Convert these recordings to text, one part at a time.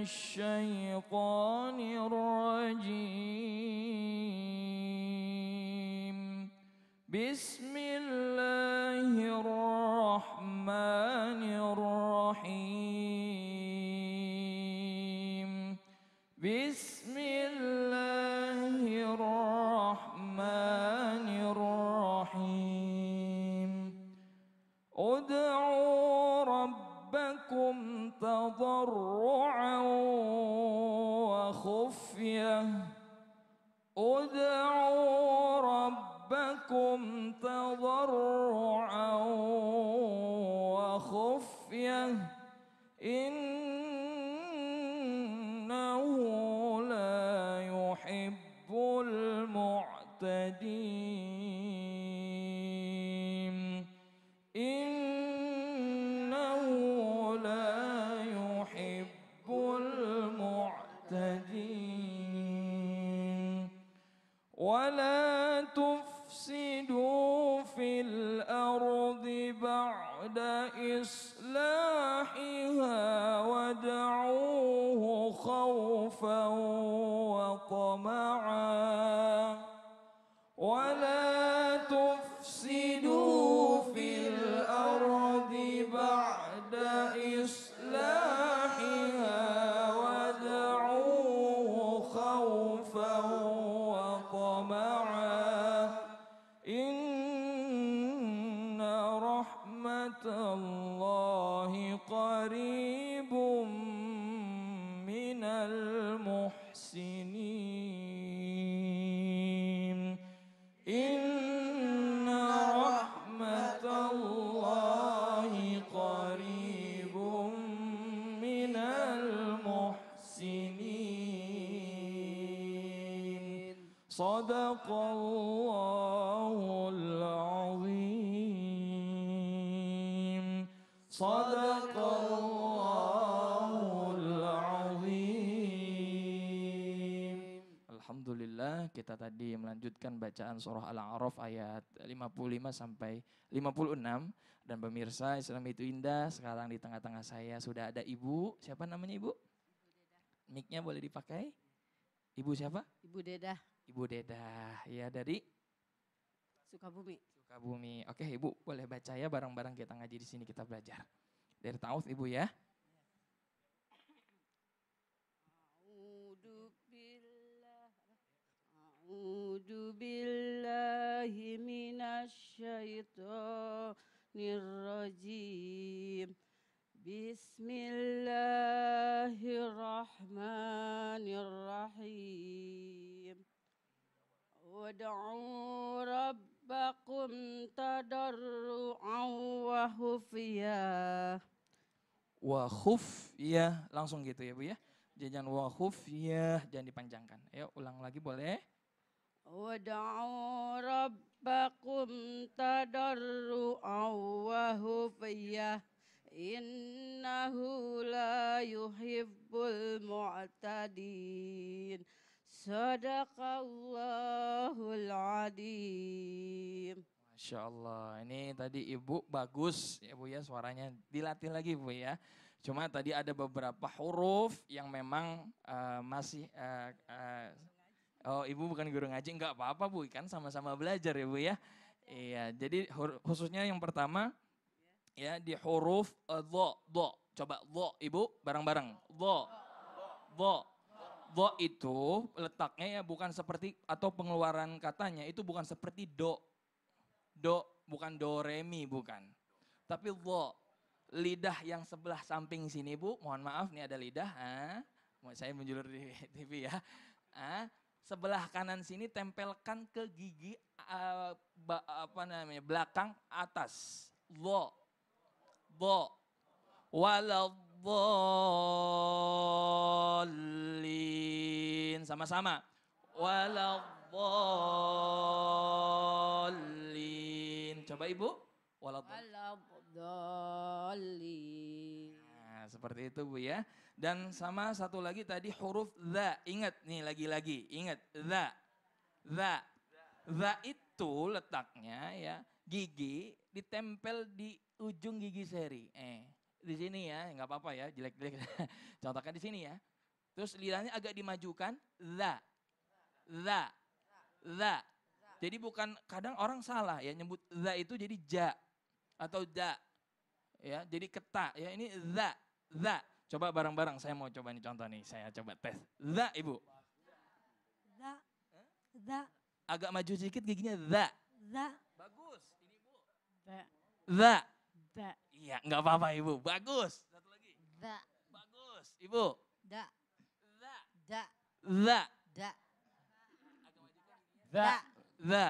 الشيطان الرجيم بسم الله الرحمن الرحيم بسم الله الرحمن الرحيم ادعوا ربكم تضرعا وخفية ادعوا ربكم تضرعا وخفية إنه لا يحب المعتدين إنه لا يحب المعتدين ولا تفسدوا في الأرض بعد إصلاحها وادعوه خوفا وطمعا ولا تفسدوا في الأرض بعد إصلاحها وادعوه خوفا وطمعا إن رحمة الله قريب من المحسنين إن رحمة الله قريب من المحسنين صدق الله العظيم صدق الله العظيم. Alhamdulillah, kita tadi melanjutkan bacaan surah Al-A'raf ayat 55 sampai 56. Dan pemirsa, Islam itu indah. Sekarang di tengah-tengah saya sudah ada Ibu. Siapa namanya Ibu? Mic-nya boleh dipakai? Ibu siapa? Ibu Dedah. Ibu Dedah, ya dari Sukabumi. Sukabumi. Oke Ibu, boleh baca ya bareng-bareng kita ngaji di sini, kita belajar. Dari Ta'awudz Ibu ya. A'udzu billahi minasyaitonir rajim. Bismillahirrahmanirrahim. Wad'u rabbakum tadarru'an wa khufyah. Wa khufyah, langsung gitu ya Bu ya. Jangan wa khufyah, jangan dipanjangkan. Ayo ulang lagi boleh. Wad'u rabbakum tadarru'an wa khufyah. Innahu la yuhibbul mu'tadin. Sadaqallahul adzim. Masya Allah, ini tadi Ibu bagus ya Bu ya, suaranya dilatih lagi Bu ya. Cuma tadi ada beberapa huruf yang memang masih, oh Ibu bukan guru ngaji, enggak apa-apa Bu, kan sama-sama belajar ya Bu ya. Iya, jadi khususnya yang pertama ya di huruf dho. Coba dho Ibu bareng-bareng, dho. Dho itu letaknya ya bukan seperti, atau pengeluaran katanya itu bukan seperti do. Do, bukan do re mi, bukan. Tapi dho, lidah yang sebelah samping sini Bu, mohon maaf nih ada lidah. Saya menjulur di TV ya. Sebelah kanan sini tempelkan ke gigi belakang atas. Dho. Waladhdallin. Sama-sama. Waladhdallin. Coba Ibu. Waladhdallin. Nah, seperti itu Bu ya. Dan sama satu lagi tadi huruf dha. Ingat nih lagi-lagi. Ingat dha. Dha itu letaknya ya gigi ditempel di ujung gigi seri. di sini ya, nggak apa-apa ya, jelek-jelek. Contohkan di sini ya. Terus lidahnya agak dimajukan, za, za. Jadi bukan, kadang orang salah ya nyebut za itu jadi ja atau da. Ya, jadi keta ya, ini za. Coba bareng-bareng, saya mau coba nih contoh nih, saya coba tes. Za, Ibu. Za. Za. Agak maju sedikit giginya za. Za. Bagus, ini Bu. Za. Za. Za. Iya, nggak apa-apa Ibu. Bagus. Satu lagi. Za. Bagus, Ibu. Da. Za. Da. Za. Da. Za. Za.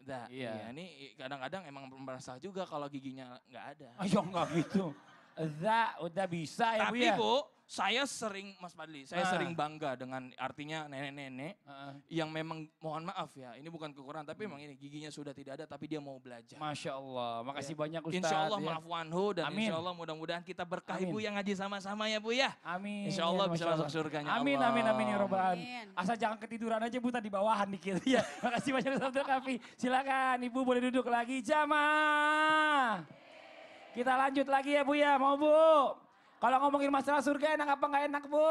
Za. Iya. Iya, ini kadang-kadang emang merasa juga kalau giginya nggak ada. Ayo enggak gitu. Za udah bisa ya Bu Tapi ya. Bu, saya sering, Mas Fadli, saya Ah. sering bangga dengan artinya nenek-nenek Heeh. yang memang, mohon maaf ya, ini bukan kekurangan, tapi memang ini giginya sudah tidak ada, tapi dia mau belajar. Masya Allah, makasih banyak Ustaz. Insya Allah ya. maaf wanhu dan Amin. insya Allah mudah-mudahan kita berkah Amin. Ibu yang ngaji sama-sama ya Bu ya. Amin. Insya Allah bisa Masya masuk surganya Amin, Allah. amin, amin ya robbal alamin. Amin. Asal jangan ketiduran aja Bu tadi bawahan dikit ya. Makasih banyak Ustaz Abdul Kafi. Silakan Ibu boleh duduk lagi jamaah. Kita lanjut lagi ya Bu ya, mau Bu? Kalau ngomongin masalah surga enak apa nggak enak Bu?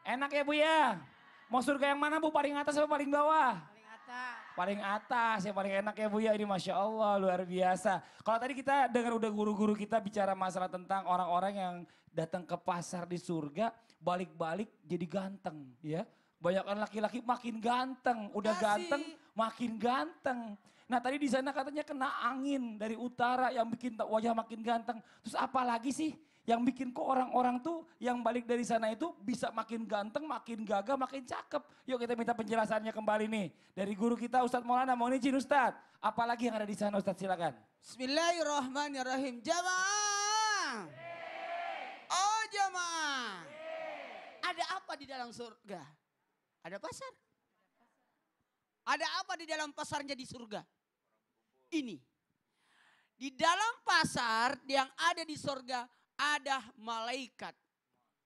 Enak ya Bu ya? Mau surga yang mana Bu? Paling atas atau paling bawah? Paling atas. Paling atas, yang paling enak ya Bu ya, ini Masya Allah luar biasa. Kalau tadi kita dengar udah guru-guru kita bicara masalah tentang orang-orang yang datang ke pasar di surga, balik-balik jadi ganteng ya. Banyakan laki-laki makin ganteng, udah Makasih. ganteng makin ganteng. Nah tadi di sana katanya kena angin dari utara yang bikin wajah makin ganteng. Terus apa lagi sih yang bikin kok orang-orang tuh yang balik dari sana itu bisa makin ganteng, makin gagah, makin cakep. Yuk kita minta penjelasannya kembali nih. Dari guru kita Ustadz Maulana, mohon izin Ustadz. Apalagi yang ada di sana Ustadz, silakan. Bismillahirrahmanirrahim. Jamaah. Oh jamaah. Ada apa di dalam surga? Ada pasar. Ada apa di dalam pasarnya di surga? Ini. Di dalam pasar yang ada di surga ada malaikat.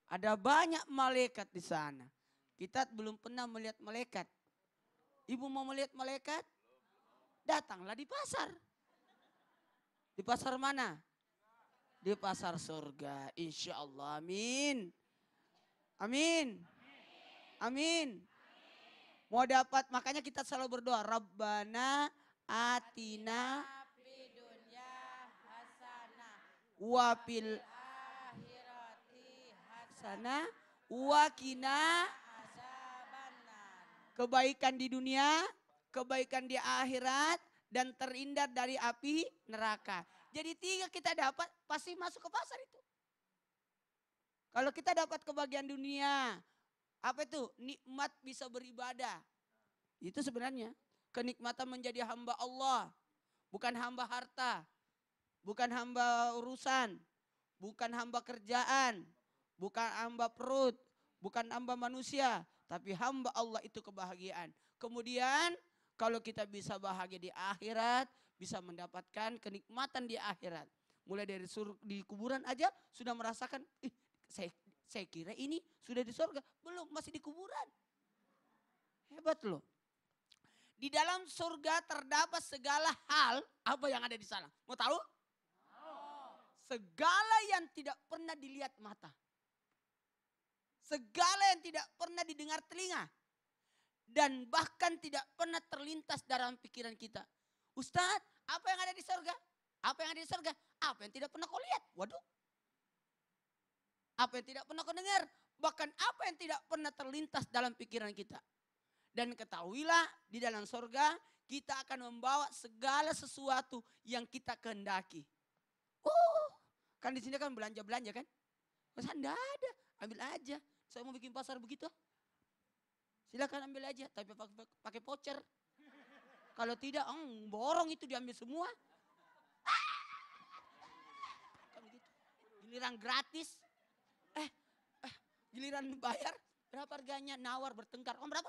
Ada banyak malaikat di sana. Kita belum pernah melihat malaikat. Ibu mau melihat malaikat? Datanglah di pasar. Di pasar mana? Di pasar surga. Insya Allah. Amin. Amin. Amin. Mau dapat, makanya kita selalu berdoa. Rabbana atina wa fil hasanah wa qina kebaikan di dunia, kebaikan di akhirat, dan terhindar dari api neraka. Jadi 3 kita dapat, pasti masuk ke pasar itu. Kalau kita dapat kebahagiaan dunia, apa itu? Nikmat bisa beribadah. Itu sebenarnya kenikmatan menjadi hamba Allah. Bukan hamba harta, bukan hamba urusan, bukan hamba kerjaan, bukan hamba perut, bukan hamba manusia, tapi hamba Allah itu kebahagiaan. Kemudian kalau kita bisa bahagia di akhirat, bisa mendapatkan kenikmatan di akhirat. Mulai dari di kuburan aja sudah merasakan, saya kira ini sudah di surga. Belum, masih di kuburan. Hebat loh. Di dalam surga terdapat segala hal, apa yang ada di sana? Mau tahu? Segala yang tidak pernah dilihat mata. Segala yang tidak pernah didengar telinga. Dan bahkan tidak pernah terlintas dalam pikiran kita. Ustadz, apa yang ada di surga? Apa yang ada di surga? Apa yang tidak pernah kau lihat? Waduh. Apa yang tidak pernah kau dengar? Bahkan apa yang tidak pernah terlintas dalam pikiran kita. Dan ketahuilah di dalam surga kita akan membawa segala sesuatu yang kita kehendaki. Kan di sini kan belanja-belanja kan? Masa enggak ada, ambil aja. Saya mau bikin pasar begitu. Silakan ambil aja, tapi pakai voucher. Kalau tidak, borong itu diambil semua. Kan gitu. Giliran gratis, giliran bayar, berapa harganya? Nawar, bertengkar. Berapa?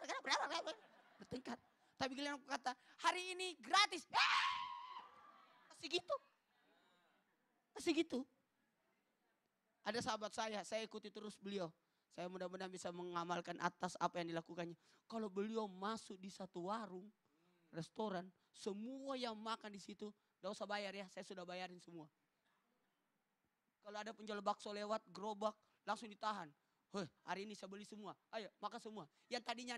Bertengkar. Tapi giliran aku kata, hari ini gratis. Masih gitu. Masih gitu. Ada sahabat saya ikuti terus beliau. Saya mudah-mudahan bisa mengamalkan atas apa yang dilakukannya. Kalau beliau masuk di satu warung, restoran, semua yang makan di situ, gak usah bayar ya, saya sudah bayarin semua. Kalau ada penjual bakso lewat, gerobak, langsung ditahan. Heh, hari ini saya beli semua. Ayo, makan semua. Yang tadinya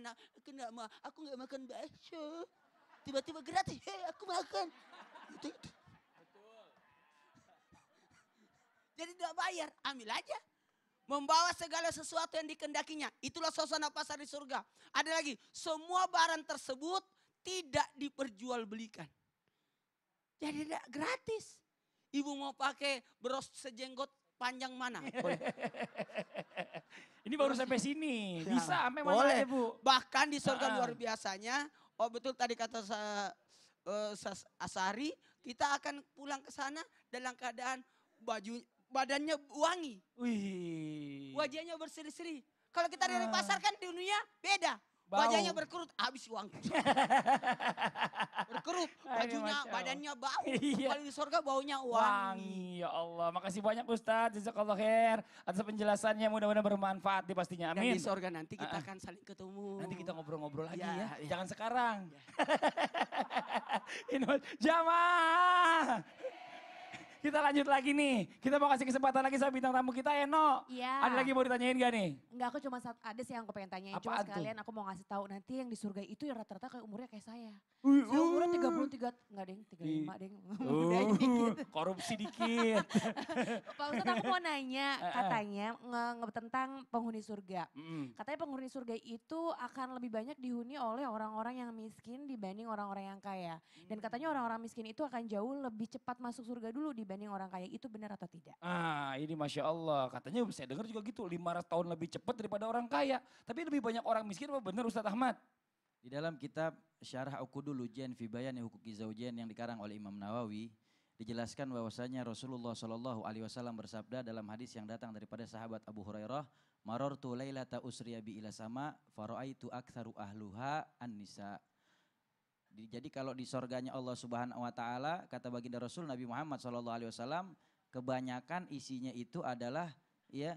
aku nggak makan bakso. Tiba-tiba gratis, hei aku makan. Itu. Jadi tidak bayar, ambil aja. Membawa segala sesuatu yang dikendakinya. Itulah suasana pasar di surga. Ada lagi, semua barang tersebut tidak diperjualbelikan. Jadi tidak gratis. Ibu mau pakai bros sejenggot panjang mana? Ini baru sampai sini. Ya, Bisa sampai mana boleh. ya Bu? Bahkan di surga luar biasanya, oh betul tadi kata Asari, kita akan pulang ke sana dalam keadaan badannya wangi. Wih. Wajahnya berseri-seri. Kalau kita dari pasar kan di dunia beda. Bau. Wajahnya berkerut, habis uang. Berkerut, bajunya, Masya Allah. badannya bau. Iya. Kalau di surga baunya wangi. Wangi, ya Allah. Makasih banyak Ustadz, jazakallah khair atas penjelasannya, mudah-mudahan bermanfaat nih pastinya. Dan Amin. di surga nanti kita akan saling ketemu. Nanti kita ngobrol-ngobrol lagi Ya, ya. ya. Jangan sekarang. Jamaah. Kita lanjut lagi nih. Kita mau kasih kesempatan lagi sama bintang tamu kita, Eno. Iya. Ada lagi mau ditanyain gak nih? Enggak, aku cuma ada sih yang aku pengen tanyain. Cuma Apaan tuh? sekalian aku mau ngasih tahu nanti yang di surga itu yang rata-rata kayak umurnya kayak saya. Wih, Saya umurnya 33, enggak deng, 35 deng. Udah dikit. Korupsi dikit. Pak Ustadz aku mau nanya, katanya tentang penghuni surga. Mm. Katanya penghuni surga itu akan lebih banyak dihuni oleh orang-orang yang miskin dibanding orang-orang yang kaya. Dan katanya orang-orang miskin itu akan jauh lebih cepat masuk surga dulu dibanding orang kaya. Itu benar atau tidak? Ini Masya Allah. Katanya saya dengar juga gitu, 500 tahun lebih cepat daripada orang kaya. Tapi lebih banyak orang miskin apa benar Ustadz Ahmad? Di dalam kitab Syarah Uqudul Ujian fi Bayani Huquqi Zaujain yang dikarang oleh Imam Nawawi, dijelaskan bahwasanya Rasulullah Shallallahu alaihi wasallam bersabda dalam hadis yang datang daripada sahabat Abu Hurairah, "Marartu lailata usriya bi ila sama, faraaitu aktsaru ahluha an-nisa." Jadi kalau di sorganya Allah Subhanahu wa taala, kata baginda Rasul Nabi Muhammad Shallallahu alaihi wasallam, kebanyakan isinya itu adalah ya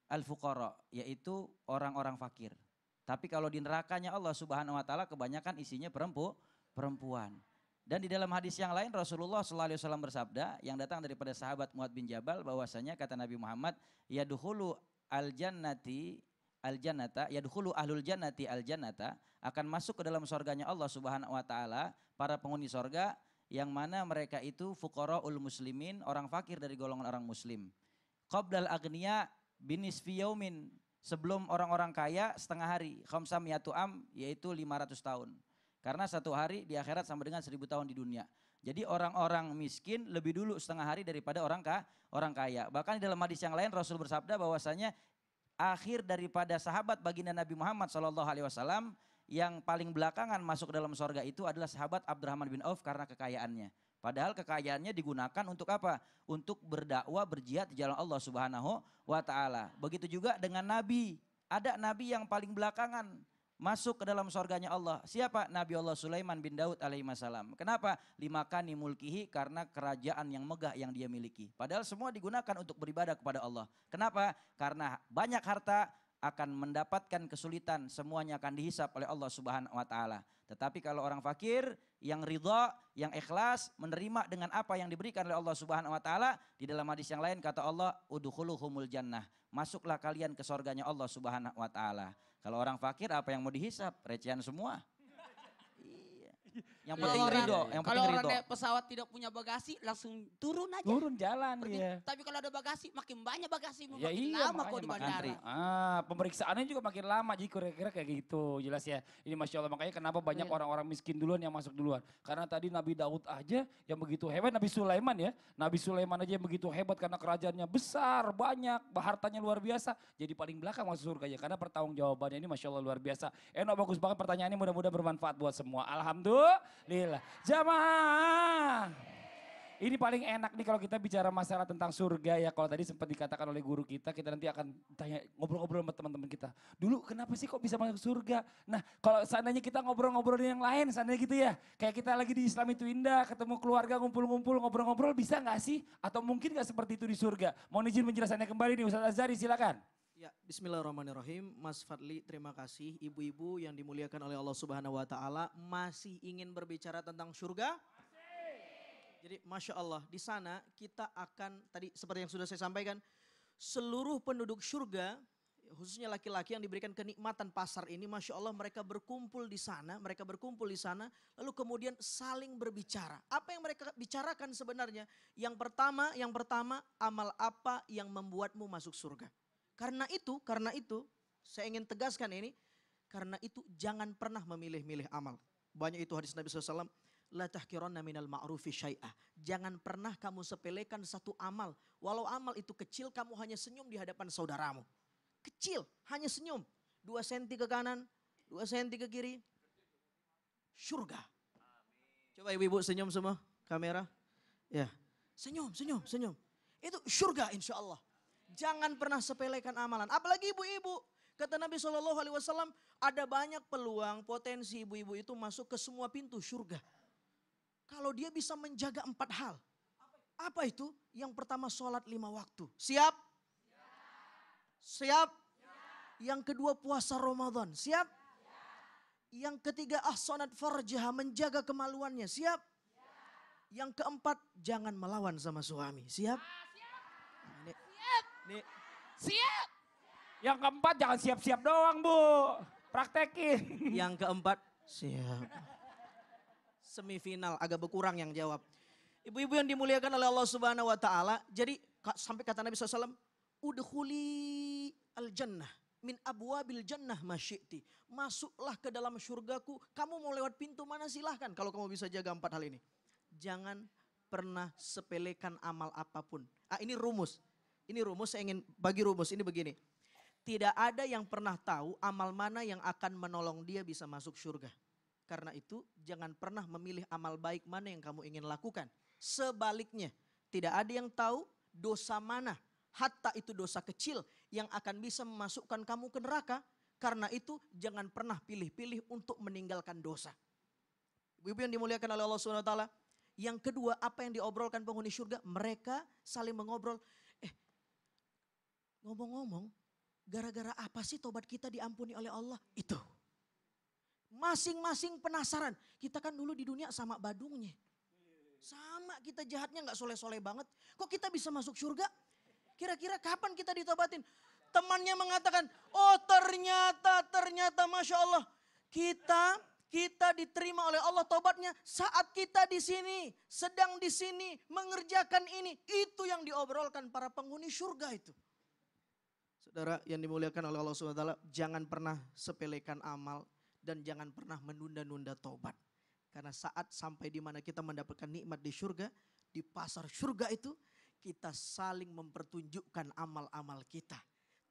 al-fuqara, yaitu orang-orang fakir. Tapi kalau di nerakanya Allah Subhanahu wa taala kebanyakan isinya perempuan. Dan di dalam hadis yang lain Rasulullah sallallahu alaihi wasallam bersabda yang datang daripada sahabat Muad bin Jabal bahwasanya kata Nabi Muhammad, yadkhulu al-jannata yadkhulu ahlul jannati al-jannata, akan masuk ke dalam surganya Allah Subhanahu wa taala para penghuni surga yang mana mereka itu fuqaraul muslimin, orang fakir dari golongan orang muslim. Qablal agniya binisfi yaumin, sebelum orang-orang kaya setengah hari, khamsamiyatu am, yaitu 500 tahun. Karena satu hari di akhirat sama dengan 1000 tahun di dunia. Jadi orang-orang miskin lebih dulu setengah hari daripada orang kaya. Bahkan di dalam hadis yang lain Rasul bersabda bahwasanya akhir daripada sahabat baginda Nabi Muhammad SAW yang paling belakangan masuk ke dalam surga itu adalah sahabat Abdurrahman bin Auf karena kekayaannya. Padahal kekayaannya digunakan untuk apa? Untuk berdakwah, berjihad di jalan Allah Subhanahu wa taala. Begitu juga dengan nabi. Ada nabi yang paling belakangan masuk ke dalam surganya Allah. Siapa? Nabi Allah Sulaiman bin Daud alaihi salam. Kenapa? Limakani mulkihi, karena kerajaan yang megah yang dia miliki. Padahal semua digunakan untuk beribadah kepada Allah. Kenapa? Karena banyak harta akan mendapatkan kesulitan, semuanya akan dihisap oleh Allah Subhanahu wa taala. Tetapi kalau orang fakir yang ridha, yang ikhlas, menerima dengan apa yang diberikan oleh Allah Subhanahu wa taala, di dalam hadis yang lain kata Allah, udkhuluhumul jannah. Masuklah kalian ke surganya Allah Subhanahu wa taala. Kalau orang fakir apa yang mau dihisap? Recehan semua. Yang penting ridho, yang Kalau penting orang ridho. naik pesawat tidak punya bagasi, langsung turun aja. Turun jalan Pergi. dia. Tapi kalau ada bagasi, makin banyak bagasi, Ya makin iya, lama kok makanya di makin bandara. antri. Pemeriksaannya juga makin lama, jadi kira-kira kayak gitu, jelas ya. Ini Masya Allah, makanya kenapa banyak Iya. orang-orang miskin duluan yang masuk duluan. Karena tadi Nabi Daud aja yang begitu hebat, Nabi Sulaiman ya. Nabi Sulaiman aja yang begitu hebat karena kerajaannya besar, banyak, hartanya luar biasa. Jadi paling belakang masuk surganya, karena pertanggungjawabannya ini Masya Allah luar biasa. Bagus banget pertanyaannya, mudah-mudahan bermanfaat buat semua. Alhamdulillah. Jamaah. Ini paling enak nih kalau kita bicara masalah tentang surga ya. Kalau tadi sempat dikatakan oleh guru kita nanti akan tanya, ngobrol-ngobrol sama teman-teman kita. Dulu kenapa sih kok bisa masuk surga? Nah kalau seandainya kita ngobrol-ngobrol yang lain, seandainya gitu ya. Kayak kita lagi di Islam itu indah, ketemu keluarga ngumpul-ngumpul, ngobrol-ngobrol, bisa gak sih? Atau mungkin gak seperti itu di surga? Mohon izin penjelasannya kembali nih Ustaz Azhari, silakan. Ya, bismillahirrahmanirrahim. Mas Fadli, terima kasih. Ibu-ibu yang dimuliakan oleh Allah Subhanahu wa taala, masih ingin berbicara tentang surga? Jadi Masya Allah di sana kita akan tadi seperti yang sudah saya sampaikan. Seluruh penduduk surga khususnya laki-laki yang diberikan kenikmatan pasar ini Masya Allah mereka berkumpul di sana. Mereka berkumpul di sana lalu kemudian saling berbicara. Apa yang mereka bicarakan sebenarnya? Yang pertama amal apa yang membuatmu masuk surga? Karena itu saya ingin tegaskan ini. Karena itu jangan pernah memilih-milih amal. Banyak itu hadis Nabi SAW. La tahkiranna minal ma'rufi syai'ah. Jangan pernah kamu sepelekan satu amal. Walau amal itu kecil, kamu hanya senyum di hadapan saudaramu. Kecil, hanya senyum. 2 senti ke kanan, 2 senti ke kiri. Surga. Coba ibu-ibu senyum semua, kamera. Ya, senyum. Itu surga insya Allah. Jangan pernah sepelekan amalan. Apalagi ibu-ibu. Kata Nabi SAW, ada banyak peluang potensi ibu-ibu itu masuk ke semua pintu surga. Kalau dia bisa menjaga 4 hal. Apa itu? Yang pertama sholat 5 waktu. Siap? Siap? Yang kedua puasa Ramadan. Siap? Yang ketiga ahsanat farjaha, menjaga kemaluannya. Siap? Yang keempat jangan melawan sama suami. Siap? Siap. Yang keempat jangan siap-siap doang Bu. Praktekin. Yang keempat siap. Semifinal agak berkurang yang jawab. Ibu-ibu yang dimuliakan oleh Allah Subhanahu wa taala, jadi sampai kata Nabi SAW, udkhuli al-jannah min abwabil jannah masyi'ti. Masuklah ke dalam surgaku, kamu mau lewat pintu mana silahkan kalau kamu bisa jaga 4 hal ini. Jangan pernah sepelekan amal apapun. Ini rumus. Saya ingin bagi rumus ini begini. Tidak ada yang pernah tahu amal mana yang akan menolong dia bisa masuk surga. Karena itu jangan pernah memilih amal baik mana yang kamu ingin lakukan. Sebaliknya tidak ada yang tahu dosa mana. Hatta itu dosa kecil yang akan bisa memasukkan kamu ke neraka. Karena itu jangan pernah pilih-pilih untuk meninggalkan dosa. Ibu-ibu yang dimuliakan oleh Allah SWT. Yang kedua apa yang diobrolkan penghuni surga. Mereka saling mengobrol. Ngomong-ngomong gara-gara apa sih tobat kita diampuni oleh Allah? Itu. Masing-masing penasaran. Kita kan dulu di dunia sama badungnya. Sama kita jahatnya gak soleh-soleh banget. Kok kita bisa masuk surga? Kira-kira kapan kita ditobatin? Temannya mengatakan, oh ternyata Masya Allah. Kita diterima oleh Allah tobatnya saat kita di sini. Sedang di sini mengerjakan ini. Itu yang diobrolkan para penghuni surga itu. Saudara yang dimuliakan oleh Allah SWT, jangan pernah sepelekan amal. Dan jangan pernah menunda-nunda tobat. Karena saat sampai di mana kita mendapatkan nikmat di surga, di pasar surga itu, kita saling mempertunjukkan amal-amal kita.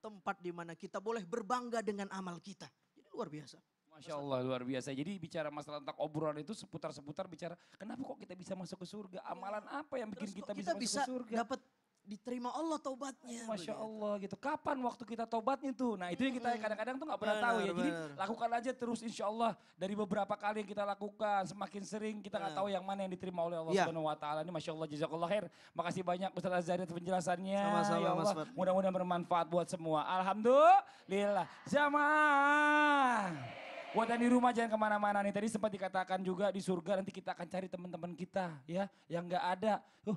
Tempat di mana kita boleh berbangga dengan amal kita. Jadi luar biasa. Masya Allah luar biasa. Jadi bicara masalah tentang obrolan itu seputar-seputar bicara, kenapa kok kita bisa masuk ke surga? Amalan apa yang bikin kita bisa masuk ke surga? Dapat diterima Allah taubatnya. Masya Allah gitu. Kapan waktu kita taubatnya tuh? Nah itu yang kita kadang-kadang tuh gak pernah tahu ya. Jadi lakukan aja terus insya Allah. Dari beberapa kali yang kita lakukan. Semakin sering kita gak tahu yang mana yang diterima oleh Allah Subhanahu wa taala. Ini Masya Allah jazakallah khair. Makasih banyak Ustaz Azhari atas penjelasannya. Sama-sama ya Allah. Mas. Mudah-mudahan bermanfaat buat semua. Alhamdulillah. Jamaah. Buat yang di rumah jangan kemana-mana nih. Tadi sempat dikatakan juga di surga nanti kita akan cari teman-teman kita ya. Yang gak ada.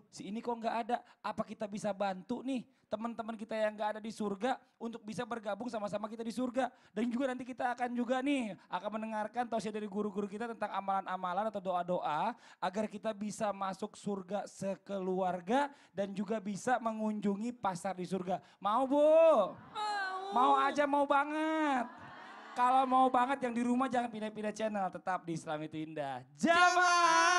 Si ini kok gak ada. Apa kita bisa bantu nih teman-teman kita yang gak ada di surga. Untuk bisa bergabung sama-sama kita di surga. Dan juga nanti kita akan juga nih. Akan mendengarkan tausiah dari guru-guru kita tentang amalan-amalan atau doa-doa. Agar kita bisa masuk surga sekeluarga. Dan juga bisa mengunjungi pasar di surga. Mau Bu? Mau aja mau banget. Kalau mau banget yang di rumah jangan pindah-pindah channel, tetap di Islam itu Indah. Jamaah.